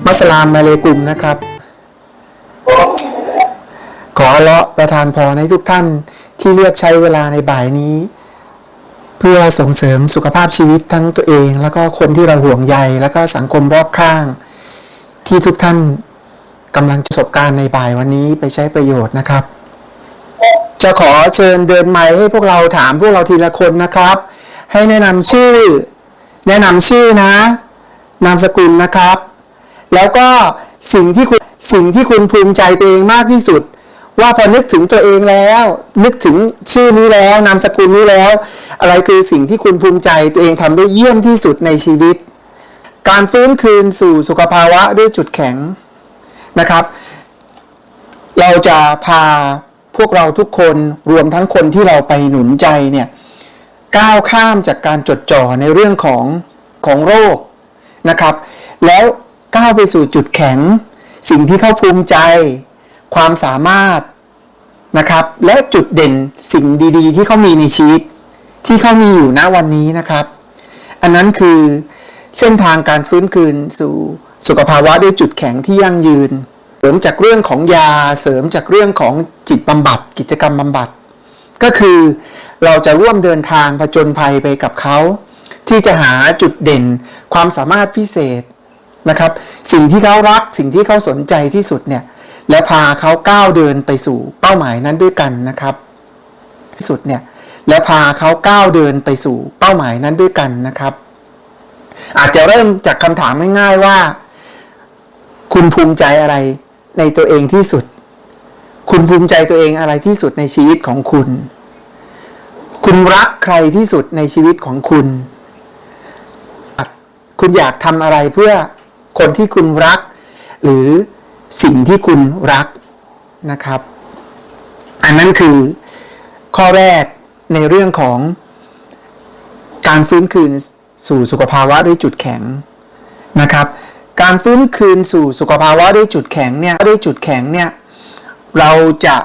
มัสลามมาเลกุมนะครับขออัลเลาะห์ประทานพรให้ทุกท่านที่เลือกใช้เวลาในบ่ายนี้เพื่อส่งเสริมสุขภาพชีวิตทั้งตัวเองแล้วก็คนที่เราห่วงใยแล้วก็สังคมรอบข้างที่ทุกท่านกำลังประสบการณ์ในบ่ายวันนี้ไปใช้ประโยชน์นะครับจะขอเชิญเดินไมค์ให้พวกเราถามพวกเราทีละคนนะครับให้แนะนำชื่อนะนามสกุลนะครับแล้วก็สิ่งที่คุณภูมิใจตัวเองมากที่สุดว่าพอนึกถึงตัวเองแล้วนึกถึงชื่อนี้แล้วนามสกุลนี้แล้วอะไรคือสิ่งที่คุณภูมิใจตัวเองทำได้เยี่ยมที่สุดในชีวิตการฟื้นคืนสู่สุขภาวะด้วยจุดแข็งนะครับเราจะพาพวกเราทุกคนรวมทั้งคนที่เราไปหนุนใจเนี่ยก้าวข้ามจากการจดจ่อในเรื่องของโรคนะครับแล้วก้าวไปสู่จุดแข็งสิ่งที่เขาภูมิใจความสามารถนะครับและจุดเด่นสิ่งดีๆที่เขามีในชีวิตที่เขามีอยู่ณวันนี้นะครับอันนั้นคือเส้นทางการฟื้นคืนสู่สุขภาวะด้วยจุดแข็งที่ยั่งยืนเสริมจากเรื่องของยาเสริมจากเรื่องของจิตบำบัดกิจกรรมบำบัดก็คือเราจะร่วมเดินทางผจญภัยไปกับเขาที่จะหาจุดเด่นความสามารถพิเศษนะครับสิ่งที่เขารักสิ่งที่เขาสนใจที่สุดเนี่ยและพาเขาก้าวเดินไปสู่เป้าหมายนั้นด้วยกันนะครับที่สุดเนี่ยและพาเขาก้าวเดินไปสู่เป้าหมายนั้นด้วยกันนะครับอาจจะเริ่มจากคำถามง่ายๆว่าคุณภูมิใจอะไรในตัวเองที่สุดคุณภูมิใจตัวเองอะไรที่สุดในชีวิตของคุณคุณรักใครที่สุดในชีวิตของคุณคุณอยากทำอะไรเพื่อคนที่คุณรักหรือสิ่งที่คุณรักนะครับอันนั้นคือข้อแรกในเรื่องของการฟื้นคืนสู่สุขภาวะด้วยจุดแข็งนะครับการฟื้นคืนสู่สุขภาวะด้วยจุดแข็งเนี่ยเราจะ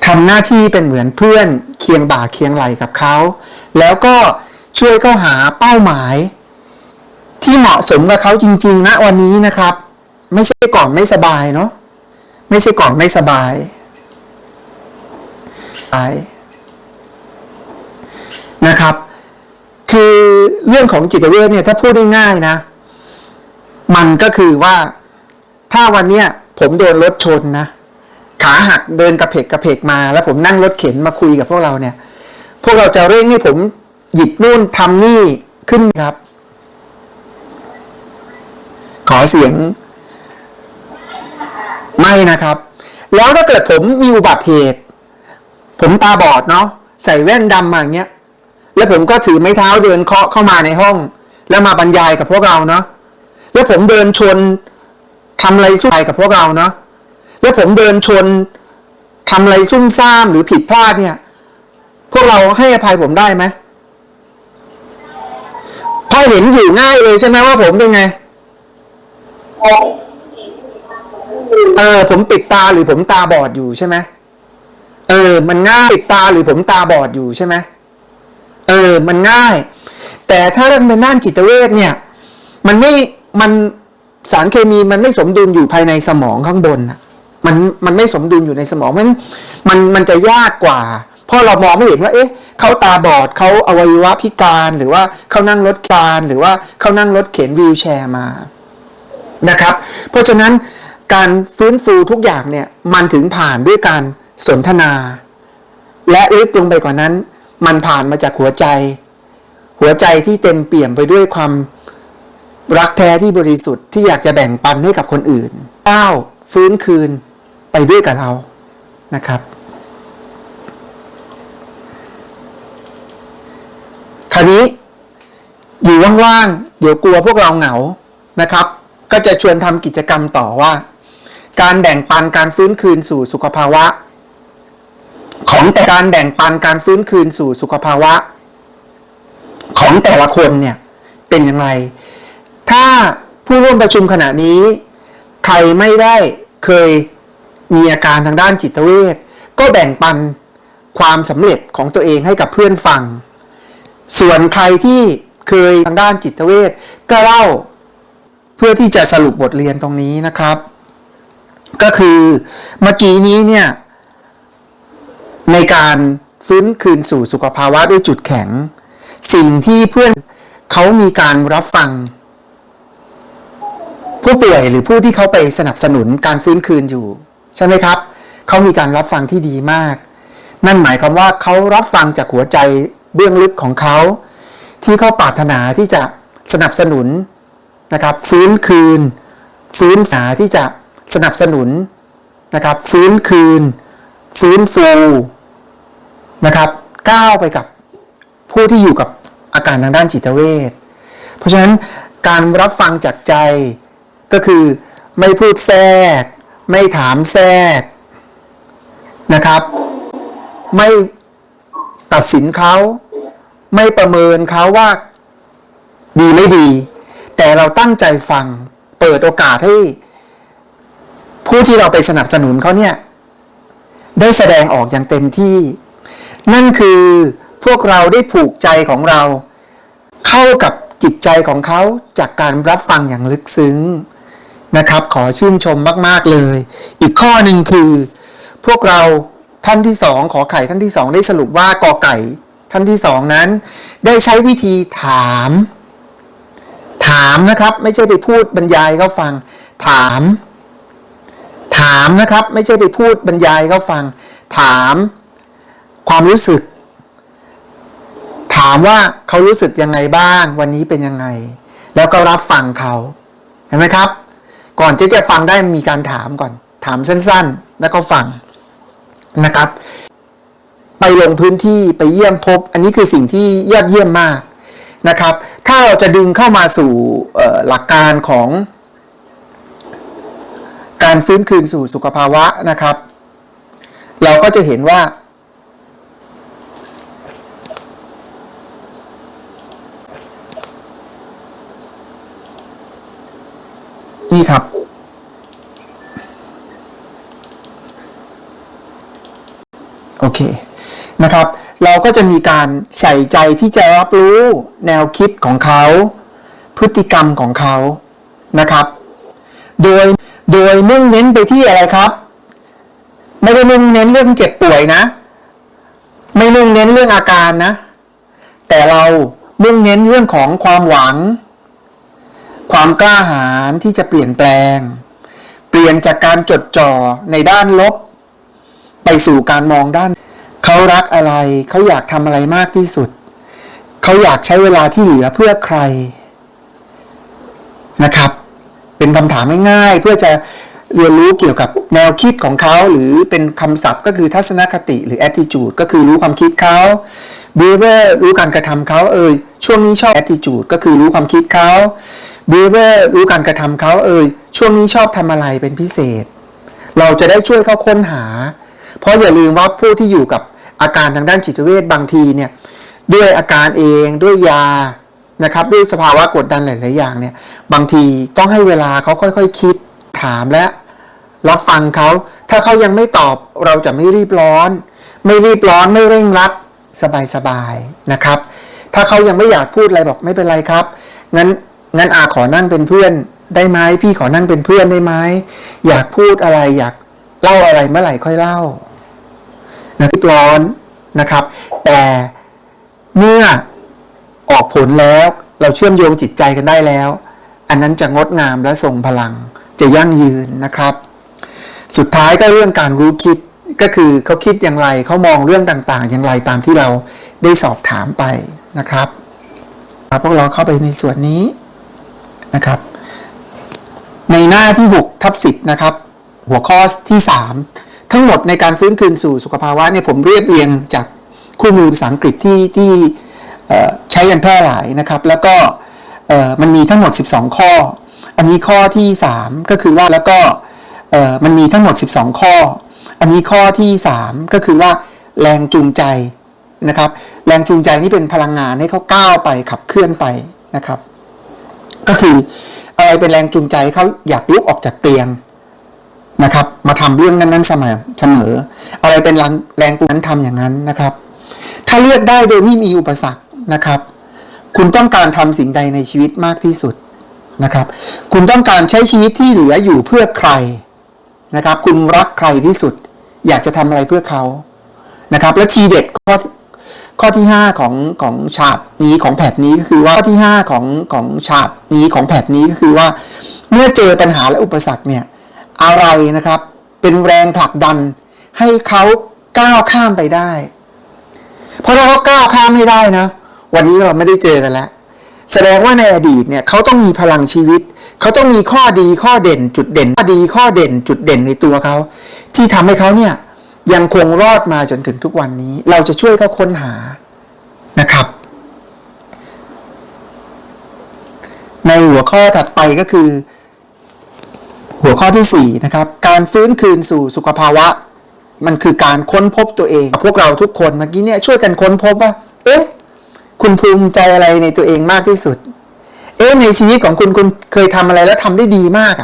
ทำหน้าที่เป็นเหมือนเพื่อนเคียงบ่าเคียงไหล่กับเขาแล้วก็ช่วยเขาหาเป้าหมายที่เหมาะสมกับเขาจริงๆณวันนี้นะครับไม่ใช่ก่อนไม่สบายเนาะไม่ใช่ก่อนไม่สบายนะครับคือเรื่องของจิตเวชเนี่ยถ้าพูดได้ง่ายนะมันก็คือว่าถ้าวันเนี้ยผมโดนรถชนนะขาหักเดินกระเพกมาแล้วผมนั่งรถเข็นมาคุยกับพวกเราเนี่ยพวกเราจะเร่งให้ผมหยิบนู่นทำนี่ขึ้นครับขอเสียงไม่นะครับแล้วถ้าเกิดผมมีอุบัติเหตุผมตาบอดเนาะใส่แว่นดำมาอย่างเงี้ยแล้วผมก็ถือไม้เท้าเดินเคาะเข้ามาในห้องแล้วมาบรรยายกับพวกเราเนาะแล้วผมเดินชนทำอะไรซุ่มกับพวกเราเนาะแล้วผมเดินชนทำอะไรซุ่มซ่ามหรือผิดพลาดเนี่ยพวกเราให้อภัยผมได้ไหมพอเห็นอยู่ง่ายเลยใช่ไหมว่าผมเป็นไงผมปิดตาหรือผมตาบอดอยู่ใช่ไหมมันง่ายปิดตาหรือผมตาบอดอยู่ใช่ไหมมันง่ายแต่ถ้าเรื่องเป็นด้านจิตเวชเนี่ยมันสารเคมีมันไม่สมดุลอยู่ภายในสมองข้างบนมันไม่สมดุลอยู่ในสมองมันจะยากกว่าเพราะเรามองไม่เห็นว่าเขาตาบอดเขาอวัยวะพิการหรือว่าเขานั่งรถการหรือว่าเขานั่งรถเข็นวีลแชร์มานะครับเพราะฉะนั้นการฟื้นฟูทุกอย่างเนี่ยมันถึงผ่านด้วยการสนทนาและลึกลงไปกว่านั้นมันผ่านมาจากหัวใจที่เต็มเปี่ยมไปด้วยความรักแท้ที่บริสุทธิ์ที่อยากจะแบ่งปันให้กับคนอื่นก้าวฟื้นคืนไปด้วยกับเรานะครับคราวนี้อยู่ว่างๆเดี๋ยวกลัวพวกเราเหงานะครับก็จะชวนทำกิจกรรมต่อว่าการแบ่งปันการฟื้นคืนสู่สุขภาวะของแต่การแบ่งปันการฟื้นคืนสู่สุขภาวะของแต่ละคนเนี่ยเป็นอย่างไรถ้าผู้ร่วมประชุมขณะนี้ใครไม่ได้เคยมีอาการทางด้านจิตเวชก็แบ่งปันความสำเร็จของตัวเองให้กับเพื่อนฟังส่วนใครที่ เคยทางด้านจิตเวชก็เล่าเพื่อที่จะสรุปบทเรียนตรงนี้นะครับก็คือเมื่อกี้นี้เนี่ยในการฟื้นคืนสู่สุขภาวะด้วยจุดแข็งสิ่งที่เพื่อนเขามีการรับฟังผู้ป่วยหรือผู้ที่เขาไปสนับสนุนการฟื้นคืนอยู่ใช่ไหมครับเขามีการรับฟังที่ดีมากนั่นหมายความว่าเขารับฟังจากหัวใจเบื้องลึกของเขาที่เขาปรารถนาที่จะสนับสนุนนะครับฟื้นคืนฟื้นฟูที่จะสนับสนุนนะครับฟื้นคืนฟื้นฟูนะครับก้าวไปกับผู้ที่อยู่กับอาการทางด้านจิตเวชเพราะฉะนั้นการรับฟังจากใจก็คือไม่พูดแทรกไม่ถามแทรกนะครับไม่ตัดสินเขาไม่ประเมินเขาว่าดีไม่ดีแต่เราตั้งใจฟังเปิดโอกาสให้ผู้ที่เราไปสนับสนุนเขาเนี่ยได้แสดงออกอย่างเต็มที่นั่นคือพวกเราได้ผูกใจของเราเข้ากับจิตใจของเขาจากการรับฟังอย่างลึกซึ้งนะครับขอชื่นชมมากๆเลยอีกข้อหนึ่งคือพวกเราท่านที่สองขอไข่ท่านที่สองได้สรุปว่ากอไก่ท่านที่สองนั้นได้ใช้วิธีถามนะครับไม่ใช่ไปพูดบรรยายเขาฟังถามนะครับไม่ใช่ไปพูดบรรยายเขาฟังถามความรู้สึกถามว่าเขารู้สึกยังไงบ้างวันนี้เป็นยังไงแล้วก็รับฟังเขาเห็นไหมครับก่อนที่จะฟังได้มีการถามก่อนถามสั้นๆแล้วก็ฟังนะครับไปลงพื้นที่ไปเยี่ยมพบอันนี้คือสิ่งที่ยอดเยี่ยมมากนะครับถ้าเราจะดึงเข้ามาสู่หลักการของการฟื้นคืนสู่สุขภาวะนะครับเราก็จะเห็นว่านี่ครับโอเคนะครับเราก็จะมีการใส่ใจที่จะรับรู้แนวคิดของเขาพฤติกรรมของเขานะครับโดยมุ่งเน้นไปที่อะไรครับไม่ได้มุ่งเน้นเรื่องเจ็บป่วยนะไม่มุ่งเน้นเรื่องอาการนะแต่เรามุ่งเน้นเรื่องของความหวังความกล้าหาญที่จะเปลี่ยนแปลงเปลี่ยนจากการจดจ่อในด้านลบไปสู่การมองด้านเขารักอะไรเขาอยากทำอะไรมากที่สุดเขาอยากใช้เวลาที่เหลือเพื่อใครนะครับเป็นคำถามง่ายๆเพื่อจะเรียนรู้เกี่ยวกับแนวคิดของเขาหรือเป็นคำศัพท์ก็คือทัศนคติหรือ attitude ก็คือรู้ความคิดเขา behavior รู้การกระทำเขาช่วงนี้ชอบ attitude ก็คือรู้ความคิดเขา behavior รู้การกระทำเขาช่วงนี้ชอบทำอะไรเป็นพิเศษเราจะได้ช่วยเขาค้นหาเพราะอย่าลืมว่าผู้ที่อยู่กับอาการทางด้านจิตเวชบางทีเนี่ยด้วยอาการเองด้วยยานะครับด้วยสภาวะกดดันหลายๆอย่างเนี่ยบางทีต้องให้เวลาเขาค่อยๆคิดถามและรับฟังเขาถ้าเขายังไม่ตอบเราจะไม่รีบร้อนไม่เร่งรัดสบายๆนะครับถ้าเขายังไม่อยากพูดอะไรบอกไม่เป็นไรครับงั้นขอนั่งเป็นเพื่อนได้ไหมพี่ขอนั่งเป็นเพื่อนได้ไหมอยากพูดอะไรอยากเล่าอะไรเมื่อไหร่ค่อยเล่านะรีบร้อนนะครับแต่เมื่อออกผลแล้วเราเชื่อมโยงจิตใจกันได้แล้วอันนั้นจะงดงามและทรงพลังจะยั่งยืนนะครับสุดท้ายก็เรื่องการรู้คิดก็คือเขาคิดอย่างไรเขามองเรื่องต่างๆอย่างไรตามที่เราได้สอบถามไปนะครับพวกเราเข้าไปในส่วนนี้นะครับในหน้าที่6/10นะครับหัวข้อที่3ทั้งหมดในการฟื้นคืนสู่สุขภาวะเนี่ยผมเรียบเรียงจากคู่มือภาษาอังกฤษที่ใช้กันแพร่หลายนะครับแล้วก็มันมีทั้งหมด12ข้ออันนี้ข้อที่3ก็คือว่าแล้วก็มันมีทั้งหมด12ข้ออันนี้ข้อที่3ก็คือว่าแรงจูงใจนะครับแรงจูงใจนี่เป็นพลังงานให้เขาก้าวไปขับเคลื่อนไปนะครับก็คืออะไรเป็นแรงจูงใจเขาอยากลุกออกจากเตียงนะครับมาทำเรื่องนั้นๆเสมออะไรเป็นแรงจูงนั้นทำอย่างนั้นนะครับถ้าเลือกได้โดยไม่มีอุปสรรคนะครับ คุณต้องการทำสิ่งใดในชีวิตมากที่สุดนะครับคุณต้องการใช้ชีวิตที่เหลืออยู่เพื่อใครนะครับคุณรักใครที่สุดอยากจะทำอะไรเพื่อเขานะครับและทีเด็ดข้อที่5ของฉากนี้ของแผนนี้ก็คือว่าข้อที่5ของฉากนี้ของแผนนี้ก็คือว่าเมื่อเจอปัญหาและอุปสรรคเนี่ยอะไรนะครับเป็นแรงผลักดันให้เขาก้าวข้ามไปได้เพราะถ้าเขาก้าวข้ามไม่ได้นะวันนี้เราไม่ได้เจอกันแล้วแสดงว่าในอดีตเนี่ยเขาต้องมีพลังชีวิตเขาต้องมีข้อดีข้อเด่นจุดเด่นข้อดีข้อเด่นจุดเด่นในตัวเขาที่ทำให้เขาเนี่ยยังคงรอดมาจนถึงทุกวันนี้เราจะช่วยเขาค้นหานะครับในหัวข้อถัดไปก็คือหัวข้อที่4นะครับการฟื้นคืนสู่สุขภาวะมันคือการค้นพบตัวเองพวกเราทุกคนเมื่อกี้เนี่ยช่วยกันค้นพบว่าคุณภูมิใจอะไรในตัวเองมากที่สุดในชีวิตของคุณเคยทำอะไรแล้วทำได้ดีมาก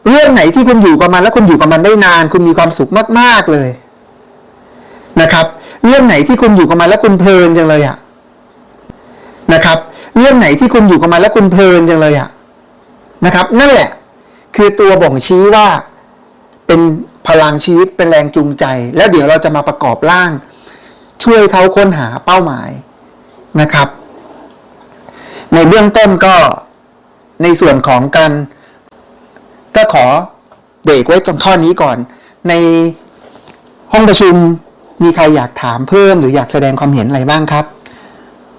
เรื่องไหนที่คุณอยู่กับมันแล้วคุณอยู่กับมันได้นานคุณมีความสุขมากๆเลยนะครับเรื่องไหนที่คุณอยู่กับมันแล้วคุณเพลินจังเลยนะครับเรื่องไหนที่คุณอยู่กับมันแล้วคุณเพลินจังเลยนะครับนั่นแหละคือตัวบ่งชี้ว่าเป็นพลังชีวิตเป็นแรงจูงใจแล้วเดี๋ยวเราจะมาประกอบร่างช่วยเขาค้นหาเป้าหมายนะครับในเบื้องต้นก็ในส่วนของการก็ขอเบรกไว้ตรงท่อนนี้ก่อนในห้องประชุมมีใครอยากถามเพิ่มหรืออยากแสดงความเห็นอะไรบ้างครับ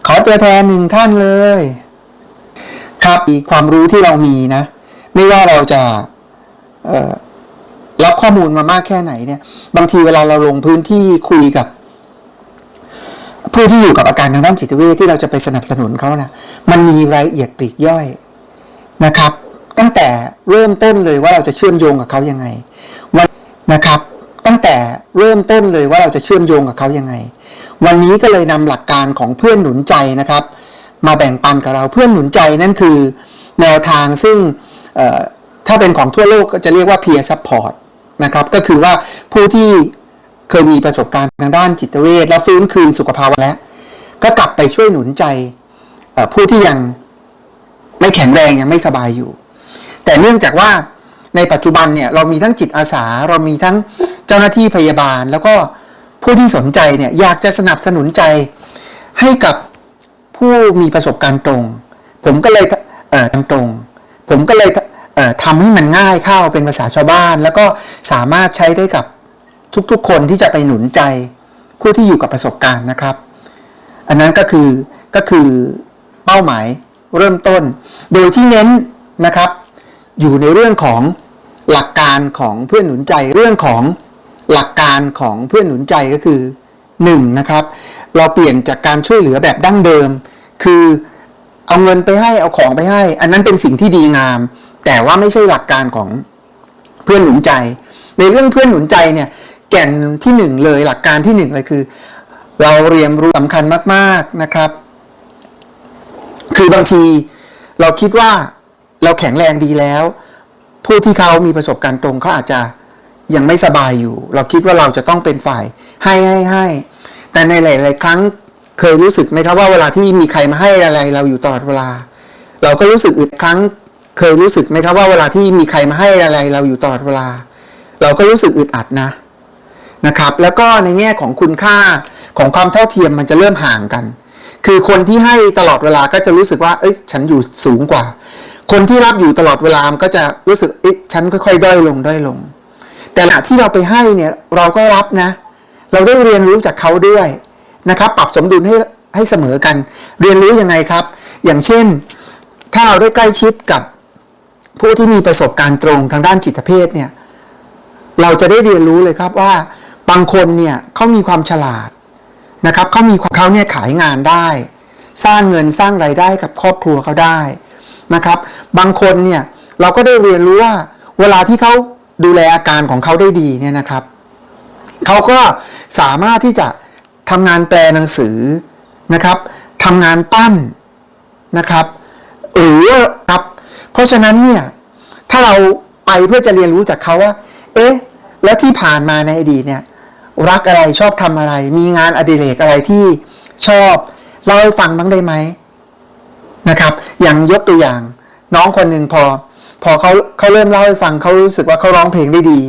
ขอตัวแทน1ท่านเลยครับความรู้ที่เรามีนะไม่ว่าเราจะรับข้อมูลมามากแค่ไหนเนี่ยบางทีเวลาเราลงพื้นที่คุยกับผู้ที่อยู่กับอาการทางด้านจิตเวชที่เราจะไปสนับสนุนเขานะมันมีรายละเอียดปลีกย่อยนะครับตั้งแต่เริ่มต้นเลยว่าเราจะเชื่อมโยงกับเขายังไงนะครับตั้งแต่เริ่มต้นเลยว่าเราจะเชื่อมโยงกับเขายังไงวันนี้ก็เลยนำหลักการของเพื่อนหนุนใจนะครับมาแบ่งปันกับเราเพื่อนหนุนใจนั่นคือแนวทางซึ่งถ้าเป็นของทั่วโลกก็จะเรียกว่า peer support นะครับก็คือว่าผู้ที่เคยมีประสบการณ์ทางด้านจิตเวชและฟื้นคืนสุขภาวะแล้วก็กลับไปช่วยหนุนใจผู้ที่ยังไม่แข็งแรงยังไม่สบายอยู่แต่เนื่องจากว่าในปัจจุบันเนี่ยเรามีทั้งจิตอาสาเรามีทั้งเจ้าหน้าที่พยาบาลแล้วก็ผู้ที่สนใจเนี่ยอยากจะสนับสนุนใจให้กับผู้มีประสบการณ์ตรงผมก็เลยทำให้มันง่ายเข้าเป็นภาษาชาวบ้านแล้วก็สามารถใช้ได้กับทุกๆคนที่จะไปหนุนใจผู้ที่อยู่กับประสบการณ์นะครับอันนั้นก็คือเป้าหมายเริ่มต้นโดยที่เน้นนะครับอยู่ในเรื่องของหลักการของเพื่อนหนุนใจเรื่องของหลักการของเพื่อนหนุนใจก็คือ1นะครับเราเปลี่ยนจากการช่วยเหลือแบบดั้งเดิมคือเอาเงินไปให้เอาของไปให้อันนั้นเป็นสิ่งที่ดีงามแต่ว่าไม่ใช่หลักการของเพื่อนหนุนใจในเรื่องเพื่อนหนุนใจเนี่ยแก่นที่1เลยหลักการที่1เลยคือเราเรียนรู้สำคัญมากๆนะครับคือบางทีเราคิดว่าเราแข็งแรงดีแล้วผู้ที่เขามีประสบการณ์ตรงเขาอาจจะยังไม่สบายอยู่เราคิดว่าเราจะต้องเป็นฝ่ายให้แต่ในหลายๆครั้งเคยรู้สึกไหมครับว่าเวลาที่มีใครมาให้อะไรเราอยู่ตลอดเวลาเราก็รู้สึกอึดครั้งเคยรู้สึกไหมครับว่าเวลาที่มีใครมาให้อะไรเราอยู่ตลอดเวลาเราก็รู้สึกอึดอัดนะครับแล้วก็ในแง่ของคุณค่าของความเท่าเทียมมันจะเริ่มห่างกันคือคนที่ให้ตลอดเวลาก็จะรู้สึกว่าฉันอยู่สูงกว่าคนที่รับอยู่ตลอดเวลามันก็จะรู้สึกฉันค่อยๆด้อยลงแต่ขณะที่เราไปให้เนี่ยเราก็รับนะเราได้เรียนรู้จากเขาด้วยนะครับปรับสมดุลให้เสมอกันเรียนรู้ยังไงครับอย่างเช่นถ้าเราได้ใกล้ชิดกับผู้ที่มีประสบการณ์ตรงทางด้านจิตเภทเนี่ยเราจะได้เรียนรู้เลยครับว่าบางคนเนี่ยเขามีความฉลาดนะครับเขาเนี่ยขายงานได้สร้างเงินสร้างรายได้กับครอบครัวเขาได้นะครับบางคนเนี่ยเราก็ได้เรียนรู้ว่าเวลาที่เขาดูแลอาการของเขาได้ดีเนี่ยนะครับเขาก็สามารถที่จะทำงานแปลหนังสือนะครับทำงานปั้นนะครับหรือครับเพราะฉะนั้นเนี่ยถ้าเราไปเพื่อจะเรียนรู้จากเขาว่าแล้วที่ผ่านมาในอดีตเนี่ยรักอะไรชอบทำอะไรมีงานอดิเรกอะไรที่ชอบ เล่าให้ฟังบ้างได้ไหมนะครับอย่างยกตัวอย่างน้องคนหนึ่งพอเขาเริ่มเล่าให้ฟังเขารู้สึกว่าเขาร้องเพลงได้ดี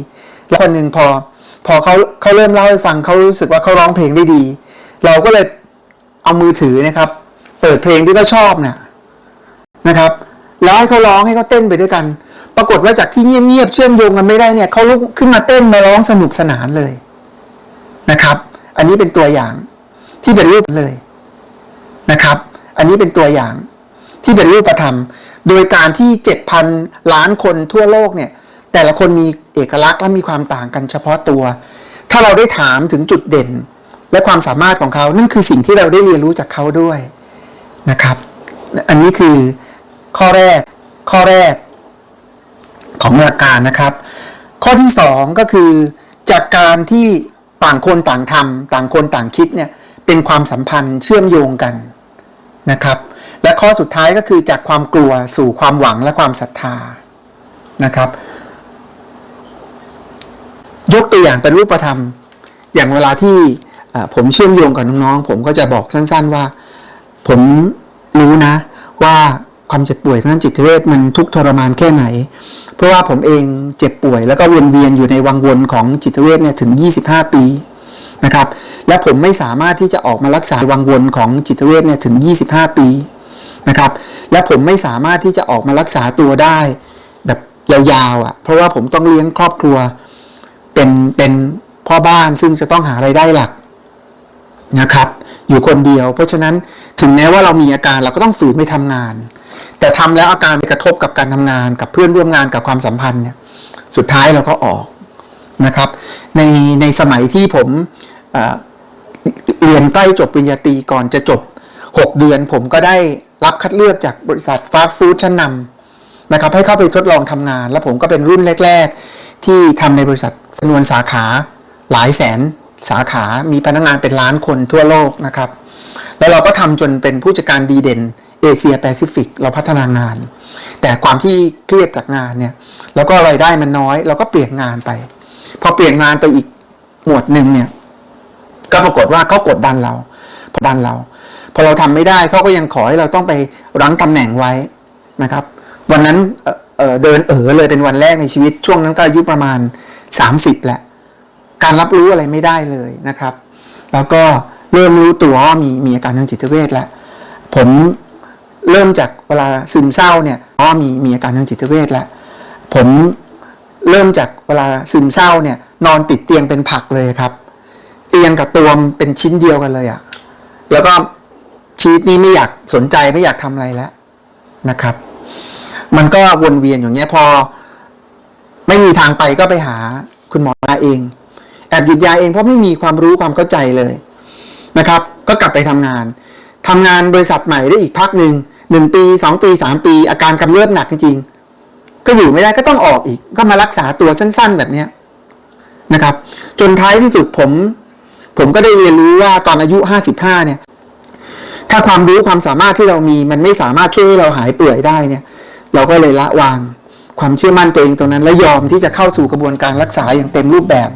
แล้วคนหนึ่งพอเขาเริ่มเล่าให้ฟังเขารู้สึกว่าเขาร้องเพลงได้ดีเราก็เลยเอามือถือนะครับเปิดเพลงที่เขาชอบนะครับแล้วให้เขาร้องให้เขาเต้นไปด้วยกันปรากฏว่าจากที่เงียบๆเชื่อมโยงกันไม่ได้เนี่ยเขาลุกขึ้นมาเต้นมาร้องสนุกสนานเลยนะครับอันนี้เป็นตัวอย่างที่เป็นรูปเลยนะครับอันนี้เป็นตัวอย่างที่เป็นรูปธรรมโดยการที่ 7,000 ล้านคนทั่วโลกเนี่ยแต่ละคนมีเอกลักษณ์และมีความต่างกันเฉพาะตัวถ้าเราได้ถามถึงจุดเด่นและความสามารถของเขานั่นคือสิ่งที่เราได้เรียนรู้จากเขาด้วยนะครับอันนี้คือข้อแรกของหลักการนะครับข้อที่2ก็คือจากการที่ต่างคนต่างทำต่างคนต่างคิดเนี่ยเป็นความสัมพันธ์เชื่อมโยงกันนะครับและข้อสุดท้ายก็คือจากความกลัวสู่ความหวังและความศรัทธานะครับยกตัวอย่างเป็นรูปธรรมอย่างเวลาที่ผมเชื่อมโยงกับน้องๆผมก็จะบอกสั้นๆว่าผมรู้นะว่าความเจ็บป่วยทางด้านจิตเวชมันทุกข์ทรมานแค่ไหนเพราะว่าผมเองเจ็บป่วยแล้วก็วนเวียนอยู่ในวังวนของจิตเวชเนี่ยถึง25 ปีนะครับและผมไม่สามารถที่จะออกมารักษาวังวนของจิตเวชเนี่ยถึง25 ปีนะครับและผมไม่สามารถที่จะออกมารักษาตัวได้แบบยาวๆเพราะว่าผมต้องเลี้ยงครอบครัวเป็นพ่อบ้านซึ่งจะต้องหารายได้หลักนะครับอยู่คนเดียวเพราะฉะนั้นถึงแม้ว่าเรามีอาการเราก็ต้องฝืนไปทำงานแต่ทำแล้วอาการไปกระทบกับการทำงานกับเพื่อนร่วมงานกับความสัมพันธ์เนี่ยสุดท้ายเราก็ออกนะครับในสมัยที่ผมเรียนใกล้จบปริญญาตรีก่อนจะจบ6 เดือนผมก็ได้รับคัดเลือกจากบริษัทฟาสต์ฟู้ดชั้นนำนะครับให้เข้าไปทดลองทำงานแล้วผมก็เป็นรุ่นแรกๆที่ทำในบริษัทจำนวนสาขาหลายแสนสาขามีพนักงานเป็นล้านคนทั่วโลกนะครับแล้วเราก็ทำจนเป็นผู้จัดการดีเด่นเอเชียแปซิฟิกเราพัฒนางานแต่ความที่เครียดจากงานเนี่ยแล้วก็รายได้มันน้อยเราก็เปลี่ยนงานไปพอเปลี่ยนงานไปอีกหมวดหนึ่งเนี่ยก็ปรากฏว่าเขากดดันเราพอเราทำไม่ได้เขาก็ยังขอให้เราต้องไปรั้งตำแหน่งไว้นะครับวันนั้นเดินเลยเป็นวันแรกในชีวิตช่วงนั้นก็อายุประมาณ30แหละการรับรู้อะไรไม่ได้เลยนะครับแล้วก็เริ่มรู้ตัวว่ามีอาการทางจิตเวชแล้วผมเริ่มจากเวลาซึมเศร้าเนี่ยว่ามีอาการทางจิตเวชแล้วผมเริ่มจากเวลาซึมเศร้าเนี่ยนอนติดเตียงเป็นผักเลยครับเตียงกับตัวเป็นชิ้นเดียวกันเลยแล้วก็ชีวิตนี้ไม่อยากสนใจไม่อยากทำอะไรแล้วนะครับมันก็วนเวียนอย่างเงี้ยพอไม่มีทางไปก็ไปหาคุณหมอเองแอบหยุดยาเองเพราะไม่มีความรู้ความเข้าใจเลยนะครับก็กลับไปทำงานบริษัทใหม่ได้อีกพักหนึ่ง1 ปี2 ปี3 ปีอาการกำเริบหนักจริงๆก็อยู่ไม่ได้ก็ต้องออกอีกก็มารักษาตัวสั้นๆแบบนี้นะครับจนท้ายที่สุดผมก็ได้เรียนรู้ว่าตอนอายุ55เนี่ยถ้าความรู้ความสามารถที่เรามีมันไม่สามารถช่วยให้เราหายป่วยได้เนี่ยเราก็เลยละวางความเชื่อมั่นตัวเองตรงนั้นและยอมที่จะเข้าสู่กระบวนการรักษาอย่างเต็มรูปแบบ